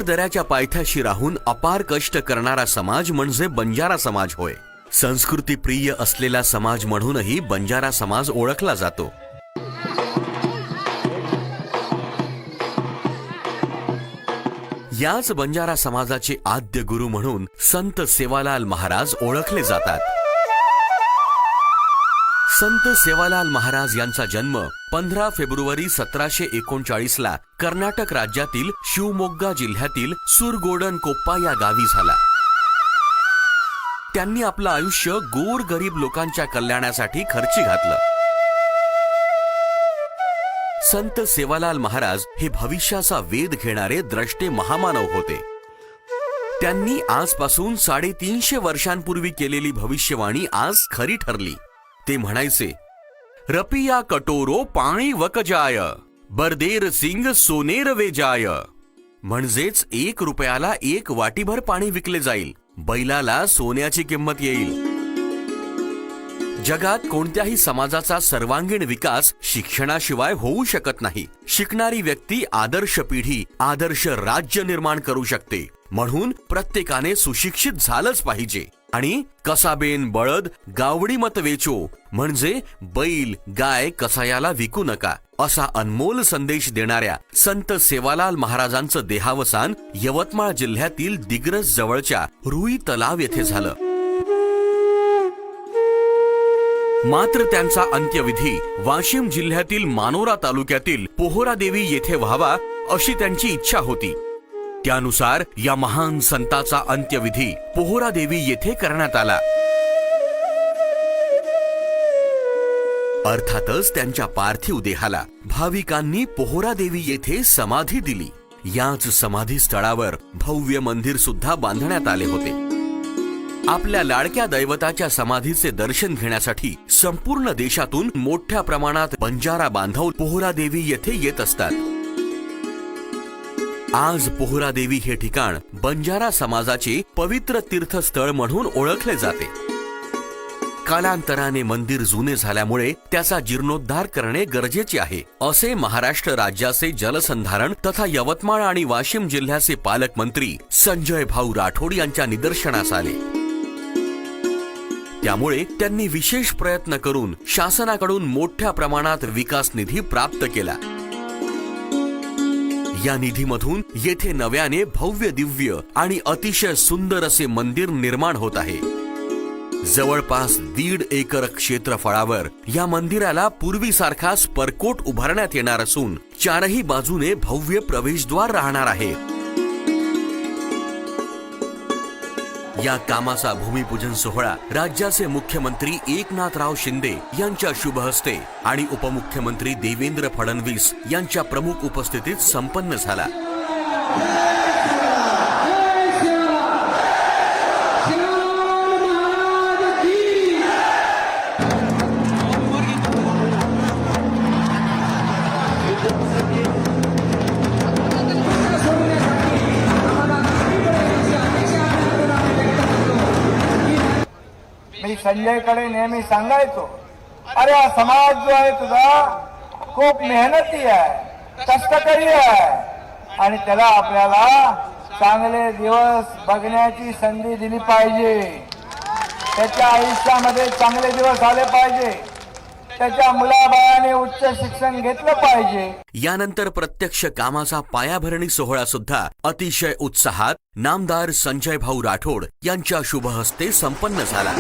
दऱ्याच्या पायथ्याशी राहून अपार कष्ट करणारा समाज म्हणजे बंजारा समाज होय। संस्कृतीप्रिय असलेला समाज म्हणूनही बंजारा समाज ओळखला जातो। याच बंजारा समाजाचे आद्य गुरु म्हणून संत सेवालाल महाराज ओळखले जातात। संत सेवालाल महाराज यांचा जन्म 15 फेब्रुवारी 1739 ला कर्नाटक राज्यातील शिवमोग्गा जिल्ह्यातील सुरगोडन कोप्पा या गावी झाला। त्यांनी आपलं आयुष्य गोरगरीब लोकांच्या कल्याणासाठी खर्ची घातलं। संत सेवालाल महाराज हे भविष्याचा वेध घेणारे द्रष्टे महामानव होते। त्यांनी आजपासून 350 वर्षांपूर्वी केलेली भविष्यवाणी आज खरी ठरली। ते म्हणायचे, रपिया कटोरो पाणी वकजाय, बरदेर सिंग सोनेर वेजाय। म्हणजेच 1 रुपयाला 1 वाटीभर पाणी विकले जाईल, बैलाला सोन्याची किंमत येईल। जगात कोणत्याही समाजाचा सर्वांगीण विकास शिक्षणाशिवाय होऊ शकत नाही। शिकणारी व्यक्ती आदर्श पिढी, आदर्श राज्य निर्माण करू शकते। म्हणून प्रत्येकाने सुशिक्षित झालंच पाहिजे। आणि कसाबेन बळद गावडी मत वेचो, म्हणजे बैल गाय कसायाला विकू नका, असा अनमोल संदेश देणाऱ्या संत सेवालाल महाराजांचं देहावसान यवतमाळ जिल्ह्यातील दिग्रस जवळच्या रुई तलाव येथे झालं। मात्र त्यांचा अंत्यविधी वाशिम जिल्ह्यातील मानोरा तालुक्यातील पोहरादेवी येथे व्हावा अशी त्यांची इच्छा होती। त्यानुसार या महान संताचा अंत्यविधी पोहरादेवी येथे करण्यात आला। अर्थातच त्यांच्या पार्थिव देहाला भाविकांनी पोहरादेवी येथे समाधी दिली। याच समाधी स्थळावर भव्य मंदिर सुद्धा बांधण्यात आले होते। आपल्या लाडक्या दैवताच्या समाधीचे दर्शन घेण्यासाठी संपूर्ण देशातून मोठ्या प्रमाणात बंजारा बांधव पोहरादेवी येथे येत असतात। आज पोहरादेवी हे ठिकाण बंजारा समाजाचे पवित्र तीर्थस्थळ म्हणून ओळखले जाते। कालांतराने मंदिर जुने झाल्यामुळे त्याचा जीर्णोद्धार करणे गरजेचे आहे, असे महाराष्ट्र राज्याचे जलसंधारण तथा यवतमाळ आणि वाशिम जिल्ह्याचे पालकमंत्री संजय भाऊ राठोड यांच्या निदर्शनास आले। त्यामुळे त्यांनी विशेष प्रयत्न करून शासनाकडून मोठ्या प्रमाणात विकास निधी प्राप्त केला। या निधीमधून येथे नव्याने भव्य दिव्य आणि अतिशय सुंदर असे मंदिर निर्माण होत आहे। जवळपास 1.5 एकर क्षेत्रफळावर या मंदिराला पूर्वीसारखाच परकोट उभारण्यात येणार असून 4ही बाजूने भव्य प्रवेशद्वार राहणार आहे। या कामाचा भूमिपूजन सोहळा राज्याचे मुख्यमंत्री एकनाथराव शिंदे यांच्या शुभ हस्ते आणि उपमुख्यमंत्री देवेंद्र फडणवीस यांच्या प्रमुख उपस्थितीत संपन्न झाला। मी संजयकडे नेहमी सांगायचो, अरे हा समाज जो आहे तुझा खूप मेहनती आहे, कष्टकरी आहे आणि त्याला आपल्याला चांगले दिवस बघण्याची संधी दिली पाहिजे। त्याच्या आयुष्यामध्ये चांगले दिवस आले पाहिजे, त्याच्या मुलाबाळाने उच्च शिक्षण घेतलं पाहिजे। यानंतर प्रत्यक्ष कामाचा पायाभरणी सोहळा सुद्धा अतिशय उत्साहात नामदार संजय भाऊ राठोड यांच्या शुभ हस्ते संपन्न झाला।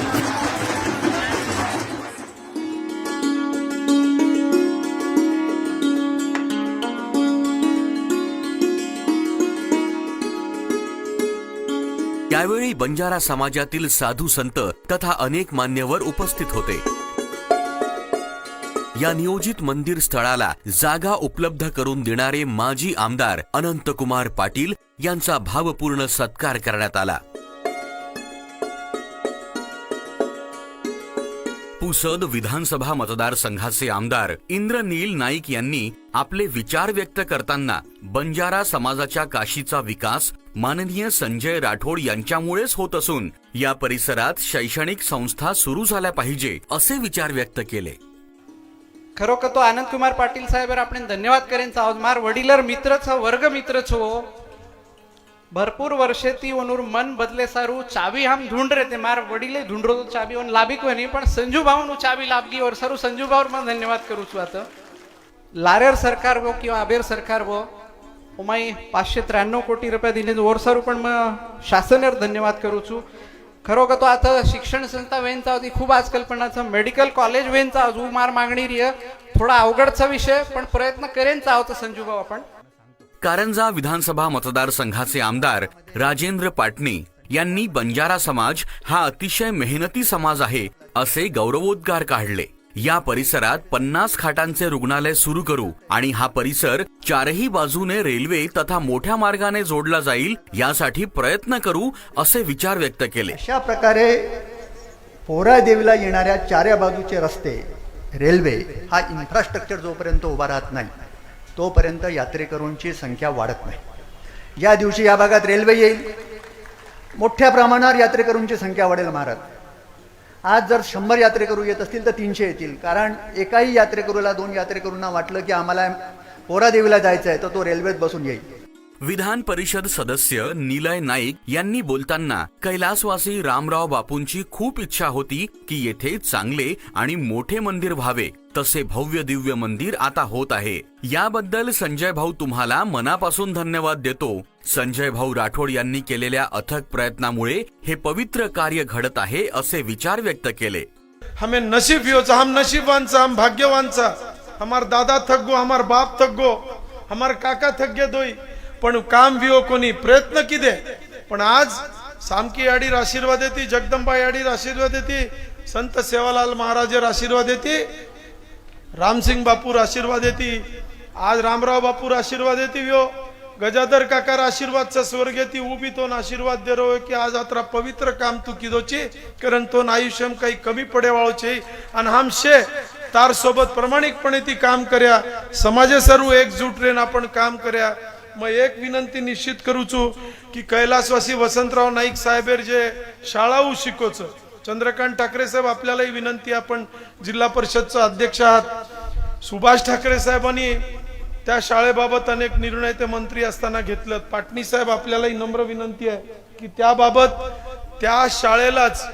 यावेळी बंजारा समाजातील साधू संत तथा अनेक मान्यवर उपस्थित होते। या नियोजित मंदिर स्थळाला जागा उपलब्ध करून देणारे माजी आमदार अनंतकुमार पाटील यांचा भावपूर्ण सत्कार करण्यात आला। पुसद विधानसभा मतदारसंघाचे आमदार इंद्रनील नाईक यांनी आपले विचार व्यक्त करताना बंजारा समाजाच्या काशीचा विकास माननीय संजय राठोड यांच्यामुळेच होत असून या परिसरात शैक्षणिक संस्था सुरू झाल्या पाहिजे असे विचार व्यक्त केले। खरोखर तो आनंद कुमार पाटील साहेब आपण धन्यवाद करेन। मार वडीलर मित्र छ वर्ग मित्र छो भरपूर वर्षे ती वनूर मन बदले सारू चाबी हम ढूंढ रहे थे, मार वडीले ढूंढ रहे तो चाबी वन लाभी को नहीं, पण संजू भाऊ चाबी लाभगी और सारू संजू भाऊ मैं धन्यवाद करू छू। आता लारेर सरकार वो किंवा आबेर सरकार वो उमाई 593 कोटी रुपये दिले और सारू पण मैं शासनेर धन्यवाद करू छू। खरो का तो आता शिक्षण संस्था वेंचा होती खूप आज कल्पनाचं मेडिकल कॉलेज वेंचा अजून मार मागणी री थोडा अवघडचा विषय पण प्रयत्न करेनचा होता संजू भाऊ आपण। कारंजा विधानसभा मतदारसंघाचे आमदार राजेंद्र पाटणी यांनी बंजारा समाज हा अतिशय मेहनती समाज आहे असे गौरवोद्गार काढले। या परिसरात 50 खाटांचे रुग्णालय सुरू करू आणि हा परिसर चारही बाजूने रेल्वे तथा मोठ्या मार्गाने जोडला जाईल यासाठी प्रयत्न करू असे विचार व्यक्त केले। अशा प्रकारे पोहरादेवीला येणाऱ्या चाऱ्या बाजूचे रस्ते, रेल्वे हा इन्फ्रास्ट्रक्चर जोपर्यंत उभा राहत नाही तोपर्यंत यात्रेकरूंची संख्या वाढत नाही। ज्या दिवशी या भागात रेल्वे येईल मोठ्या प्रमाणावर यात्रेकरूंची संख्या वाढेल महाराज। आज जर 100 यात्रेकरू येत असतील तर 300 येतील, कारण एकाही यात्रेकरूला 2 यात्रेकरूंना वाटलं की आम्हाला पोहरादेवीला जायचं आहे तर तो रेल्वेत बसून येईल। विधान परिषद सदस्य निलय नाईक यांनी बोलताना कैलासवासी रामराव बापूंची खूप इच्छा होती की येथे चांगले आणि मोठे मंदिर व्हावे, तसे भव्य दिव्य मंदिर आता होत आहे। याबद्दल संजय भाऊ तुम्हाला मनापासून धन्यवाद देतो। संजय भाऊ राठोड यांनी केलेल्या अथक प्रयत्नामुळे हे पवित्र कार्य घडत आहे असे विचार व्यक्त केले। हमें नसीब योचा, हम नसीबवान सा, हम भाग्यवान सा। हमार दादा थक गो, हमार बाप थक गो, हमार काका थक गे दोई, पण काम वियो कोणी प्रयत्न किदे। पण आज सामकी याडीर आशीर्वाद येती, जगदंबा याडीर आशीर्वाद येती, संत सेवालाल महाराजर आशीर्वाद येती, रामसिंग बापूर आशीर्वाद येती, आज रामराव बापूर आशीर्वाद येती व्यो, गजाधर काकार आशीर्वाद चा स्वर्ग येती उभी तो आशीर्वाद दे रहो की आज आता पवित्र काम तू किदोची कारण तो आयुष्यम काही कमी पडे वाळो छे आणि हम शे तार सोबत प्रामाणिकपणे ती काम कर्या, समाजे सर्व एकजूट रेन आपण काम कर्या। मैं एक विनंती निश्चित करू छू की कैलासवासी वसंतराव नाईक साहेबेर जे शाळाऊ शिकोच चंद्रकांत ठाकरे साहेब आपल्यालाही विनंती, आपण जिल्हा परिषदचा अध्यक्ष आहात, सुभाष ठाकरे साहेबांनी त्या शाळेबाबत अनेक निर्णय ते मंत्री असताना घेतलेत। पाटणी साहेब आपल्यालाही नम्र विनंती आहे की त्याबाबत त्या शाळेलाच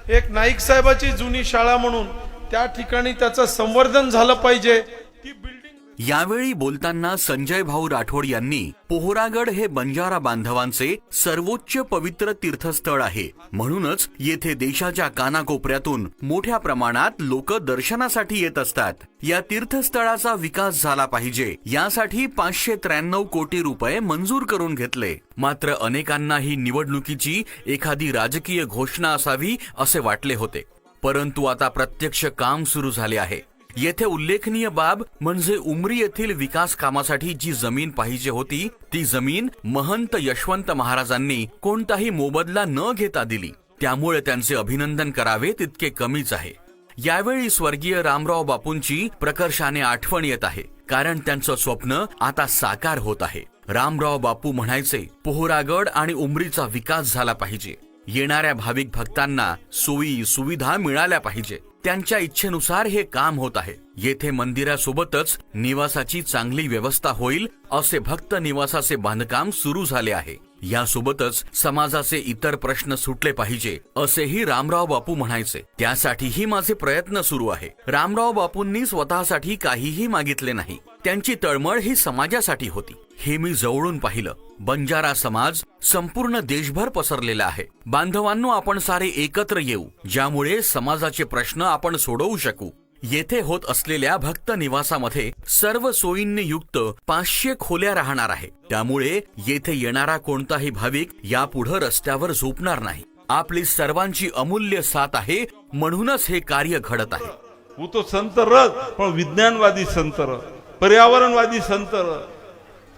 एक नाईक साहेबाची जुनी शाळा म्हणून त्या ठिकाणी त्याचं संवर्धन झालं पाहिजे। ती बिल्डिंग यावेळी बोलताना संजय भाऊ राठोड यांनी पोहरागड हे बंजारा बांधवांचे सर्वोच्च पवित्र तीर्थस्थळ आहे, म्हणूनच येथे देशाच्या कानाकोपऱ्यातून मोठ्या प्रमाणात लोक दर्शनासाठी येत असतात। या तीर्थस्थळाचा विकास झाला पाहिजे यासाठी 593 कोटी रुपये मंजूर करून घेतले। मात्र अनेकांना ही निवडणुकीची एखादी राजकीय घोषणा असावी असे वाटले होते, परंतु आता प्रत्यक्ष काम सुरू झाले आहे। येथे उल्लेखनीय बाब म्हणजे उमरी येथील विकास कामासाठी जी जमीन पाहिजे होती ती जमीन महंत यशवंत महाराजांनी कोणताही मोबदला न घेता दिली, त्यामुळे त्यांचे अभिनंदन करावे तितके कमीच आहे। यावेळी स्वर्गीय रामराव बापूंची प्रकर्षाने आठवण येत आहे, कारण त्यांचं स्वप्न आता साकार होत आहे। रामराव बापू म्हणायचे पोहरागड आणि उमरीचा विकास झाला पाहिजे, येणाऱ्या भाविक भक्तांना सोयी सुविधा मिळाल्या पाहिजे। त्यांच्या इच्छेनुसार हे काम होत आहे। येथे मंदिरासोबतच निवासाची चांगली व्यवस्था होईल असे भक्त निवासाचे बांधकाम सुरू झाले आहे। यासोबतच समाजाचे इतर प्रश्न सुटले पाहिजे असेही रामराव बापू म्हणायचे, त्यासाठीही माझे प्रयत्न सुरू आहे। रामराव बापूंनी स्वतःसाठी काहीही मागितले नाही, त्यांची तळमळ ही समाजासाठी होती, हे मी जवळून पाहिलं। बंजारा समाज संपूर्ण देशभर पसरलेला आहे। बांधवांनो, आपण सारे एकत्र येऊ, ज्यामुळे समाजाचे प्रश्न आपण सोडवू शकू। येथे होत असलेल्या भक्त निवासामध्ये सर्व सोयींनी युक्त 500 खोल्या राहणार आहे, त्यामुळे येथे येणारा कोणताही भाविक यापुढे रस्त्यावर झोपणार नाही। आपली सर्वांची अमूल्य साथ आहे, म्हणूनच हे कार्य घडत आहे। वो तो संत रथ पण विज्ञानवादी संत रथ, पर्यावरणवादी संत रथ,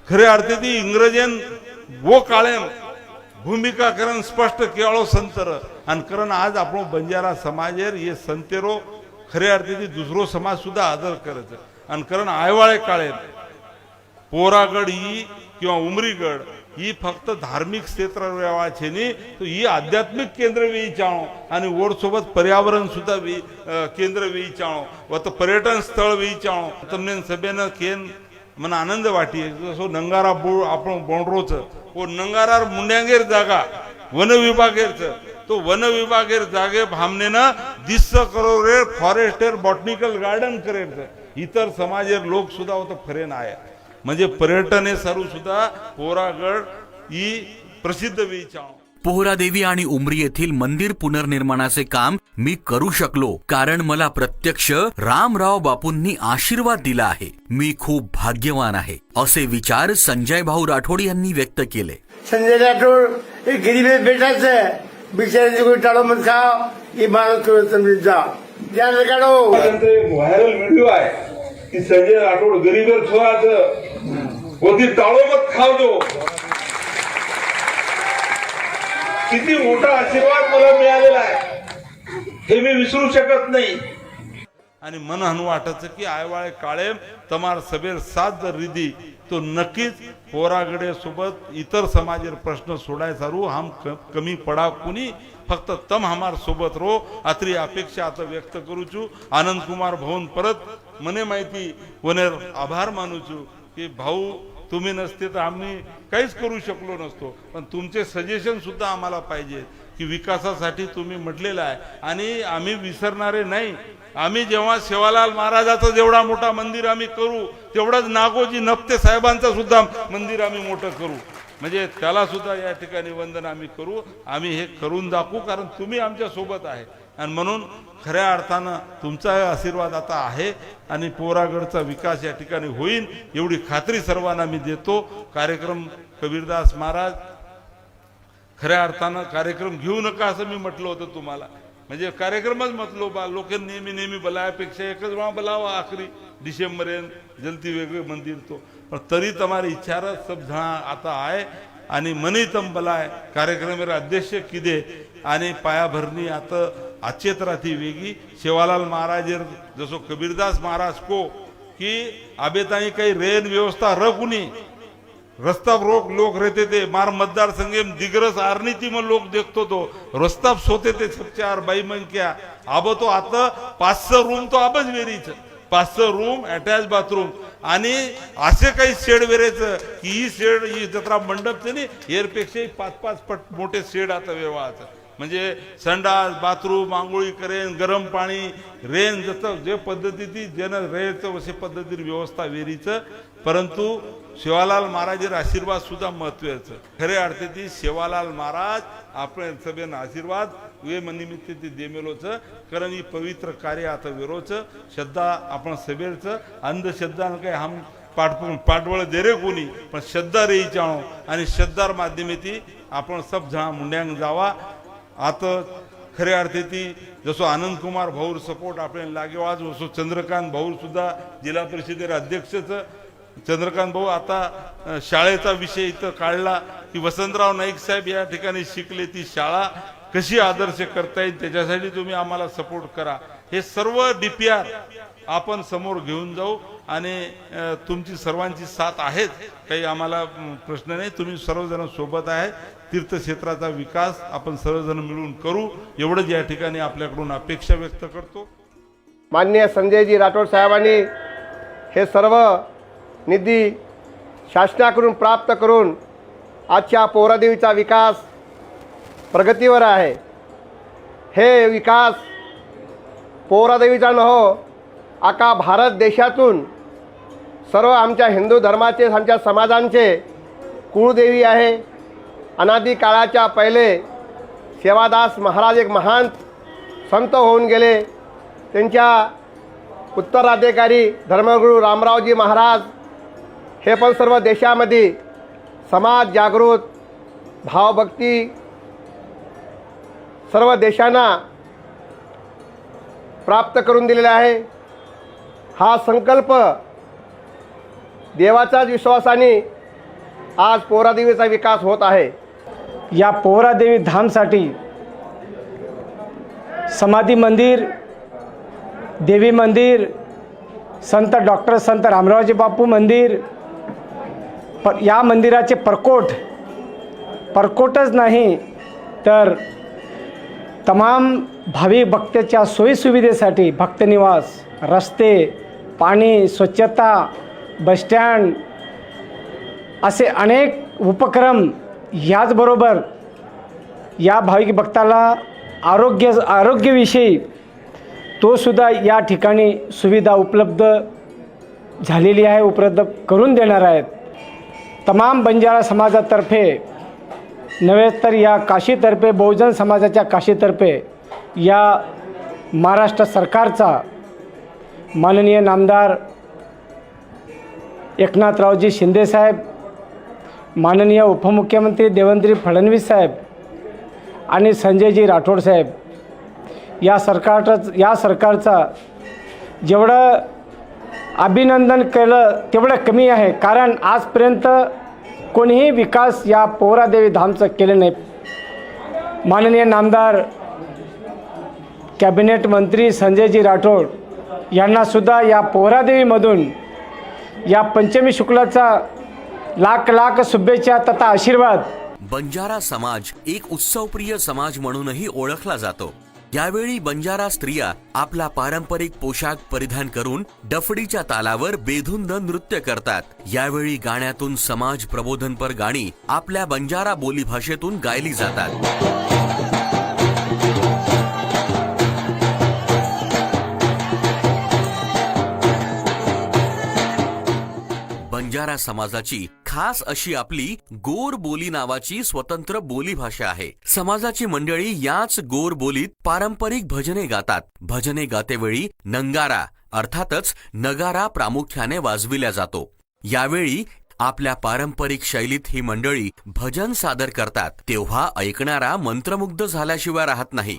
खरे अर्थी इंग्रजन वो काळे भूमिका करण स्पष्ट केवळ संत रथ आणि कारण आज आपण बंजारा समाजेर ये संतेरो खरे अर्थी दुसरो समाज सुद्धा आदर करत आणि कारण आयवाळे काळे पोहरागड ही किंवा उमरीगड ही फक्त धार्मिक क्षेत्र व्हावाचे नाही, तो ही आध्यात्मिक केंद्र वेई चाळो आणि वोर सोबत पर्यावरण सुद्धा केंद्र वेई चाळो व तो पर्यटन स्थळ वेई चाळो। तमने सभेनं केन મને આનંદ વાટીએ જસો નંગારા બોર્ડ આપણો બોંડરો છે ઓ નંગારાર મુંડ્यांगेर जागा वन विभागेर છે તો वन विभागेर जागे हमने ना 200 करोड़ फॉरेस्टर बॉटनिकल गार्डन करेल છે इतर समाजेर लोक सुद्धा होतं फरेन आहे म्हणजे पर्यटन हे सर्व सुद्धा पोरागड ही प्रसिद्ध वेचाव पोहरादेवी आणि उमरी येथील मंदिर पुनर्निर्माणाचे काम मी करू शकलो कारण मला प्रत्यक्ष रामराव बापूंनी आशीर्वाद दिला आहे. मी खूप भाग्यवान आहे असे विचार संजय भाऊ राठोड यांनी व्यक्त केले. संजय राठोड हे गरीब बेटाचं बिचाराची कोणी टाळो मत खाव ही माणूस करू समजून जा त्या काढो. व्हायरल व्हिडिओ आहे की संजय राठोड गरीबर छोराचं होती टाळो मत खावतो. किती मोठा आशीर्वाद मला मिळालेला आहे हे मी विसरू शकत नाही. आणि मन हनु वाटायचं की आयवाळे काळे तमार सभेर साथ जर रिदी तो नक्कीच पोरागडे सोबत इतर समाजेर प्रश्न सोडायचारू हम कमी पडा कुणी फक्त तम हमार सोबत रो आत्री अपेक्षा आता व्यक्त करू छू. आनंद कुमार भवन परत मने माहिती वनेर आभार मानू छू की भाऊ तुम्ही नसते तर आम्ही काहीच करू शकलो नसतो. पण तुमचे सजेशन सुद्धा आम्हाला पाहिजे की विकासासाठी तुम्ही म्हटलेलं आहे आणि आम्ही विसरणारे नाही. आम्ही जेव्हा सेवालाल महाराजाचं जेवढा मोठा मंदिर आम्ही करू तेवढंच नागोजी नप्ते साहेबांचं सुद्धा मंदिर आम्ही मोठं करू. म्हणजे त्याला सुद्धा या ठिकाणी वंदन आम्ही करू. आम्ही हे करून दाखवू कारण तुम्ही आमच्या सोबत आहे आणि म्हणून खऱ्या अर्थानं तुमचा आशीर्वाद आता आहे आणि पोरागडचा विकास या ठिकाणी होईल एवढी खात्री सर्वांना मी देतो. कार्यक्रम कबीरदास महाराज खऱ्या अर्थानं कार्यक्रम घेऊ नका असं मी म्हटलं होतं तुम्हाला. म्हणजे कार्यक्रमच म्हटलो बा लोक नेहमी बोलायपेक्षा एकच वेळा बोलावा आखरी डिसेंबर जलती वेगळे मंदिर तो पण तरी तुम्हारी इच्छा सब जणा आता आहे आणि मनी तम बलाय कार्यक्रमेर अध्यक्ष किदे आणि पायाभरणी आता आचेत राहती वेगी. सेवालाल महाराजेर जसो कबीरदास महाराज को की आबेताई काही रेन व्यवस्था रखुनी रस्ता रोक लोग रहते थे मार मतदार संघे दिग्रस आरनीति में लोग देखतो तो रस्ता सोते थे सब चार बाई मन क्या अब तो आता 500 रूम तो आबच वेरीच 500 रूम अटॅच बाथरूम आणि असे काही शेड वेरेचं की ही शेड ही जत्रा मंडपचे नाही एरपेक्षा 5-5 पट मोठे शेड आता व्यवहाराचं म्हणजे संडास बाथरूम आंघोळी करेन गरम पाणी रेन जसं जे पद्धती ज्यानं रेचं असे पद्धतीने व्यवस्था वेरीचं. परंतु सेवालाल महाराजेर आशीर्वाद सुद्धा महत्वाचं. खरे अर्थे ती सेवालाल महाराज आपण सभेन आशीर्वाद वे निमित्त ती देमेलोच कारण ही पवित्र कार्य आता वेरोच श्रद्धा आपण सभेरच अंधश्रद्धा काही हम पाठवळ दे रे कोणी पण श्रद्धा रे चाणो आणि श्रद्धार माध्यमेती आपण सब जण मुंड्यांग जावा. आता खऱ्या अर्थे ती जसो आनंद कुमार भाऊर सपोर्ट आपण लागेवा जसो चंद्रकांत भाऊ सुद्धा जिल्हा परिषदेर अध्यक्षच चंद्रकांत भाऊ आता शाळेचा विषय इथं काढला की वसंतराव नाईक साहेब या ठिकाणी शिकले ती शाळा कशी आदर्श करता येईल त्याच्यासाठी तुम्ही आम्हाला सपोर्ट करा. हे सर्व DPR आपण समोर घेऊन जाऊ आणि तुमची सर्वांची साथ आहेच काही आम्हाला प्रश्न नाही. तुम्ही सर्वजण सोबत आहे. तीर्थक्षेत्राचा विकास आपण सर्वजण मिळून करू एवढंच या ठिकाणी आपल्याकडून अपेक्षा व्यक्त करतो. माननीय संजयजी राठोड साहेबांनी हे सर्व निधी शासनाकडून प्राप्त करून आजच्या पोहरादेवीचा विकास प्रगतीवर आहे. हे विकास पोहरादेवीचा न हो आका भारत देशातून सर्व आमच्या हिंदू धर्माचे आमच्या समाजांचे कुळदेवी आहे. अनादी काळाच्या पहिले सेवादास महाराज एक महान संत होऊन गेले. त्यांच्या उत्तराधिकारी धर्मगुरू रामरावजी महाराज हे पण सर्व देशामध्ये समाज जागृत भावभक्ती सर्व देशांना प्राप्त करून दिलेला आहे. हा संकल्प देवाच्याच विश्वासाने आज पोहरादेवीचा विकास होत आहे. या पोहरादेवी धामसाठी समाधी मंदिर देवी मंदिर संत डॉक्टर संत रामरावजी बापू मंदिर या मंदिराचे परकोटच नाही तर तमाम भाविक भक्तांच्या सोयीसुविधेसाठी भक्तनिवास रस्ते पाणी स्वच्छता बसस्टँड असे अनेक उपक्रम, याचबरोबर या भाविक भक्ताला आरोग्यविषयी तो सुद्धा या ठिकाणी सुविधा उपलब्ध झालेली आहे, उपलब्ध करून देणार आहेत. तमाम बंजारा समाजातर्फे नव्हे तर या काशीतर्फे, बहुजन समाजाच्या काशीतर्फे या महाराष्ट्र सरकारचा माननीय नामदार एकनाथरावजी शिंदेसाहेब, माननीय उपमुख्यमंत्री देवेंद्र फडणवीस साहेब आणि संजयजी राठोड साहेब या सरकारचा जेवढं अभिनंदन केलं तेवढं कमी आहे. कारण आजपर्यंत कोणीही विकास या पोहरादेवी धामचं केलं नाही. माननीय नामदार कॅबिनेट मंत्री संजयजी राठोड यांनासुद्धा या पोहरादेवीमधून या पंचमी शुक्लाचा लाख लाख शुभेच्छा तथा आशीर्वाद. बंजारा समाज एक उत्सवप्रिय समाज म्हणूनही ओळखला जातो. यावेळी बंजारा स्त्रिया आपला पारंपरिक पोशाख परिधान करून डफडीच्या तालावर बेधुंद नृत्य करतात. यावेळी गाण्यातून समाज प्रबोधनपर गाणी आपल्या बंजारा बोलीभाषेतून गायली जातात. बंजारा समाजाची खास अशी आपली गोर बोली नावाची स्वतंत्र बोलीभाषा आहे. समाजाची मंडळी याच गोर बोलीत पारंपरिक भजने गातात. भजने गातेवेळी नंगारा अर्थातच नगारा प्रामुख्याने वाजविला जातो. यावेळी आपल्या पारंपरिक शैलीत ही मंडळी भजन सादर करतात, तेव्हा ऐकणारा मंत्रमुग्ध झाल्याशिवाय राहत नाही.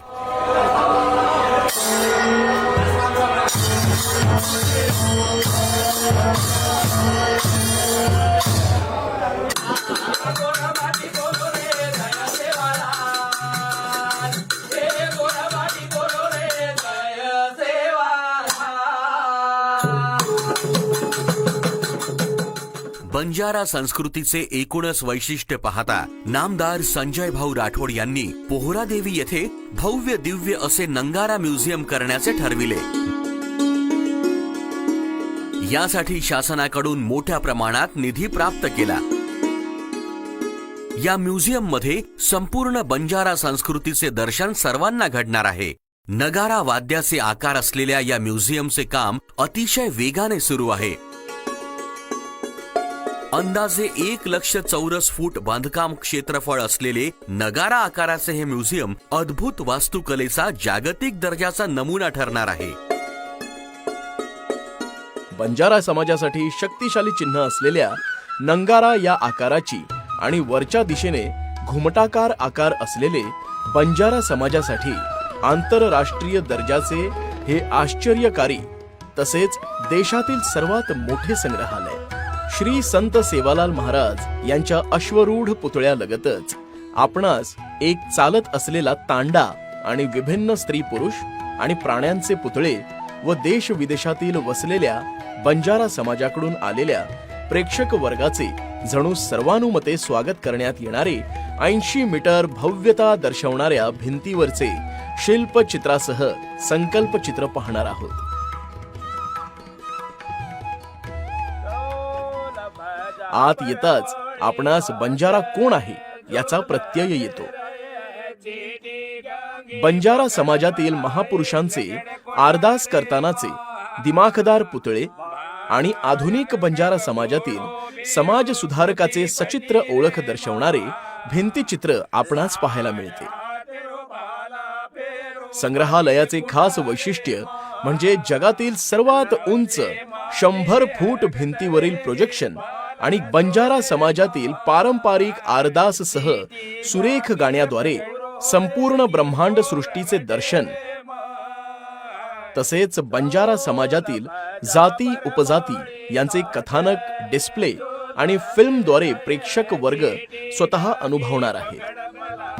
बंजारा संस्कृतीचे एकूणच वैशिष्ट्य पाहता नामदार संजय भाऊ राठोड यांनी पोहरादेवी येथे भव्य दिव्य असे नंगारा म्युझियम करण्याचे ठरविले. यासाठी शासनाकडून मोठ्या प्रमाणात निधी प्राप्त केला. या म्युझियम मध्ये संपूर्ण बंजारा संस्कृतीचे दर्शन सर्वांना घडणार आहे. नगारा वाद्याचे आकार असलेल्या या म्युझियमचे काम अतिशय वेगाने सुरू आहे. अंदाजे 1 लाख चौरस फूट बांधकाम क्षेत्रफळ असलेले नगारा आकाराचे हे म्युझियम अद्भुत वास्तुकलेचा जागतिक दर्जाचा नमुना ठरणार आहे. बंजारा समाजासाठी शक्तिशाली चिन्ह असलेल्या नंगारा या आकाराची आणि वरच्या दिशेने घुमटाकार आकार असलेले बंजारा समाजासाठी आंतरराष्ट्रीय दर्जाचे हे आश्चर्यकारी तसेच देशातील सर्वात मोठे संग्रहालय श्री संत सेवालाल महाराज यांच्या अश्वरूढ पुतळ्यालगतच आपणास एक चालत असलेला तांडा आणि विभिन्न स्त्री पुरुष आणि प्राण्यांचे पुतळे व देश विदेशातील वसलेल्या बंजारा समाजाकडून आलेल्या प्रेक्षक वर्गाचे जणू सर्वानुमते स्वागत करण्यात येणारे 80 मीटर भव्यता दर्शवणाऱ्या भिंतीवरचे शिल्पचित्रासह संकल्पचित्र पाहणार आहोत. आत येताच आपणास बंजारा कोण आहे याचा प्रत्यय येतो. बंजारा समाजातील महापुरुषांचे आरदास करतानाचे दिमाखदार पुतळे आणि आधुनिक बंजारा समाजातील समाज सुधारकाचे सचित्र ओळख दर्शवणारे भिंतीचित्र आपणास पाहायला मिळते. संग्रहालयाचे खास वैशिष्ट्य म्हणजे जगातील सर्वात उंच 100 फूट भिंतीवरील प्रोजेक्शन आणि बंजारा समाजातील पारंपरिक आरदाससह सुरेख गाण्याद्वारे संपूर्ण ब्रह्मांड सृष्टीचे दर्शन, तसेच बंजारा समाजातील जाती उपजाती यांचे कथानक डिस्प्ले आणि फिल्मद्वारे प्रेक्षक वर्ग स्वतः अनुभवणार आहे.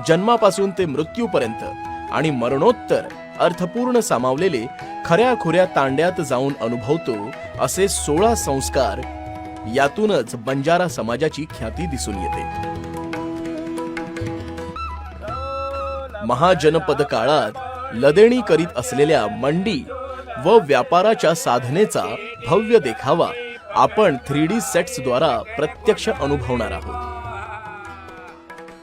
जन्मापासून ते मृत्यूपर्यंत आणि मरणोत्तर अर्थपूर्ण सामावलेले खऱ्याखुऱ्या तांड्यात जाऊन अनुभवतो असे 16 संस्कार, यातूनच बंजारा समाजाची ख्याती दिसून येते. महाजनपद काळात लदेणी करीत असलेल्या मंडी व व्यापाराच्या साधनेचा भव्य देखावा आपण 3D सेट्सद्वारा प्रत्यक्ष अनुभवणार आहोत.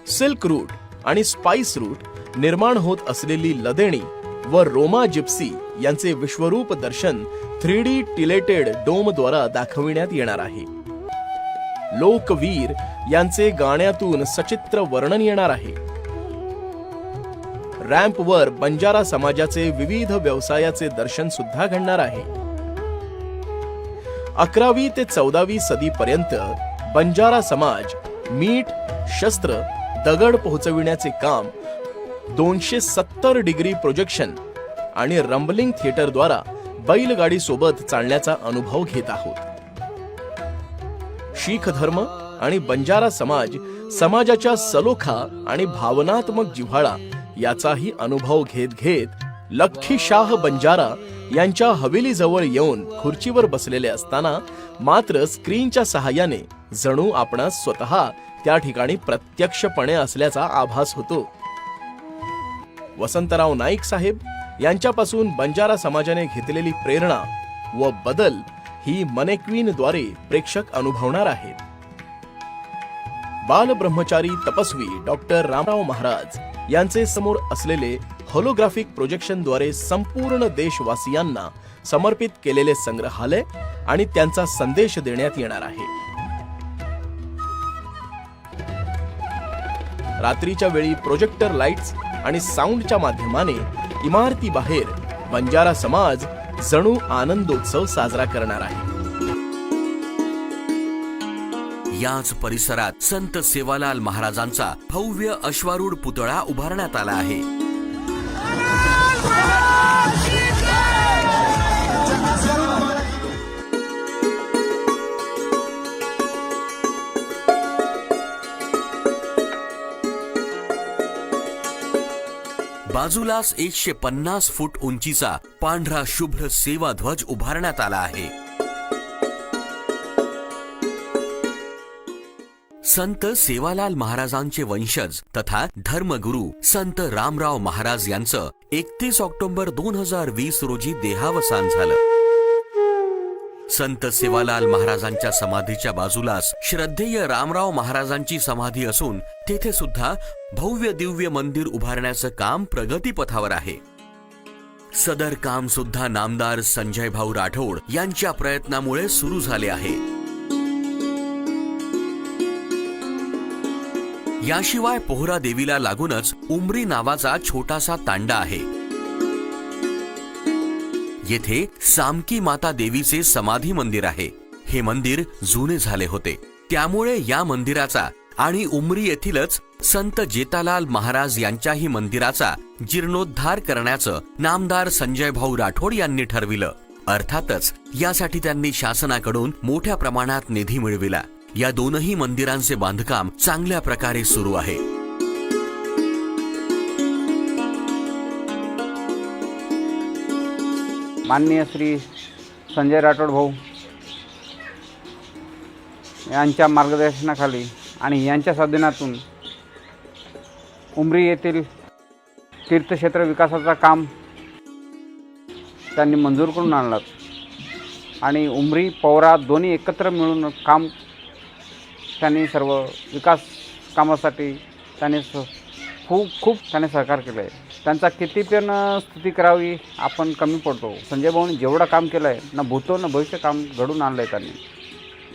सिल्क रूट आणि स्पाइस रूट निर्माण होत असलेली लदेणी व रोमा जिप्सी यांचे विश्वरूप दर्शन 3D टिलेटेड डोमद्वारा दाखविण्यात येणार आहे. लोकवीर यांचे गाण्यातून सचित्र वर्णन येणार आहे. रॅम्पवर बंजारा समाजाचे विविध व्यवसायाचे दर्शन सुद्धा घडणार आहे. 11वी ते 14वी सदीपर्यंत बंजारा समाज मीठ, शस्त्र, दगड पोहोचविण्याचे काम 270 डिग्री प्रोजेक्शन आणि रंबलिंग थिएटरद्वारा बैलगाडी सोबत चालण्याचा अनुभव घेत आहोत. शीख धर्म आणि बंजारा समाजाच्या सलोखा आणि भावनात्मक जिव्हाळा याचाही अनुभव घेत घेत लख्खी शाह बंजारा यांच्या हवेलीजवळ येऊन खुर्चीवर बसलेले असताना मात्र स्क्रीनच्या सहाय्याने जणू आपणास स्वतः त्या ठिकाणी प्रत्यक्षपणे असल्याचा आभास होतो. वसंतराव नाईक साहेब यांच्यापासून बंजारा समाजाने घेतलेली प्रेरणा व बदल ही मनेक्वीनद्वारे प्रेक्षक अनुभवणार आहेत. बालब्रह्मचारी तपस्वी डॉक्टर रामराव महाराज यांचे समोर असलेले होलोग्राफिक प्रोजेक्शनद्वारे संपूर्ण देशवासियांना समर्पित केलेले संग्रहालय आणि त्यांचा संदेश देण्यात येणार आहे. रात्रीच्या वेळी प्रोजेक्टर लाईट्स आणि साऊंडच्या माध्यमाने इमारतीबाहेर बंजारा समाज जणू आनंदोत्सव साजरा करणार आहे. याच परिसरात संत सेवालाल महाराजांचा भव्य अश्वारूढ पुतळा उभारण्यात आला आहे. बाजूलाच 150 फूट उंचीचा पांढरा शुभ्र सेवा ध्वज उभारण्यात आला आहे. संत सेवालाल महाराजांचे वंशज तथा धर्मगुरू संत रामराव महाराज यांचं 31 ऑक्टोबर 2020 रोजी देहावसान झालं. संत सेवालाल महाराजांच्या समाधीच्या बाजूलाच श्रद्धेय रामराव महाराजांची समाधी असून तेथे सुद्धा भव्य दिव्य मंदिर उभारण्याचं काम प्रगतीपथावर आहे. सदर काम सुद्धा नामदार संजय भाऊ राठोड यांच्या प्रयत्नामुळे सुरू झाले आहे. याशिवाय पोहरा देवीला लागूनच उमरी नावाचा छोटासा तांडा आहे. येथे सामकी माता देवीचे समाधी मंदिर आहे. हे मंदिर जुने झाले होते, त्यामुळे या मंदिराचा आणि उमरी येथीलच संत जेतालाल महाराज यांच्याही मंदिराचा जीर्णोद्धार करण्याचं नामदार संजय भाऊ राठोड यांनी ठरविलं. अर्थातच यासाठी त्यांनी शासनाकडून मोठ्या प्रमाणात निधी मिळविला. या दोनही मंदिरांचे बांधकाम चांगल्या प्रकारे सुरू आहे. माननीय श्री संजय राठोड भाऊ यांच्या मार्गदर्शनाखाली आणि यांच्या साधनातून उमरी येथील तीर्थक्षेत्र विकासाचा काम त्यांनी मंजूर करून आणलं आणि उमरी पौरा दोन्ही एकत्र मिळून काम त्यांनी सर्व विकास कामासाठी त्यांनी खूप त्याने सहकार केलं आहे. त्यांचा किती पण स्तुती करावी आपण कमी पडतो. संजय भाऊंनी जेवढं काम केलं आहे ना भूतो ना भविष्य काम घडून आणलं आहे त्यांनी.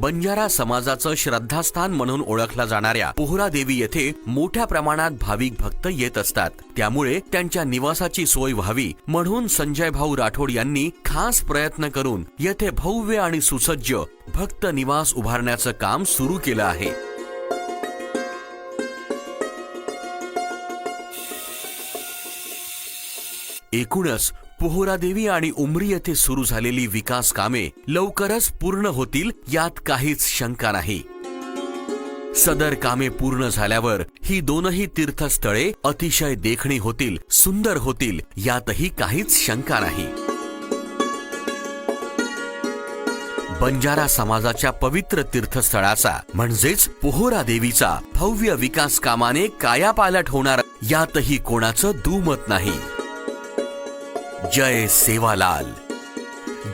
बंजारा समाजाचं श्रद्धास्थान म्हणून ओळखला जाणाऱ्या पोहरा देवी येथे मोठ्या प्रमाणात भाविक भक्त येत असतात. त्यामुळे त्यांच्या निवासाची सोय व्हावी म्हणून संजय भाऊ राठोड यांनी खास प्रयत्न करून येथे भव्य आणि सुसज्ज भक्त निवास उभारण्याचं काम सुरू केलं आहे. एकूणच पोहरा देवी आणि उमरी येथे सुरू झालेली विकास कामे लवकरच पूर्ण होतील यात काहीच शंका नाही. सदर कामे पूर्ण झाल्यावर ही दोनही तीर्थस्थळे अतिशय देखणी होतील, सुंदर होतील यातही काहीच शंका नाही. बंजारा समाजाच्या पवित्र तीर्थस्थळाचा म्हणजेच पोहरा देवीचा भव्य विकास कामाने कायापालट होणार यातही कोणाचं दुमत नाही. जय सेवालाल,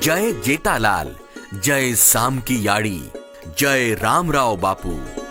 जय जेतालाल, जय साम की याडी, जय रामराव बापू.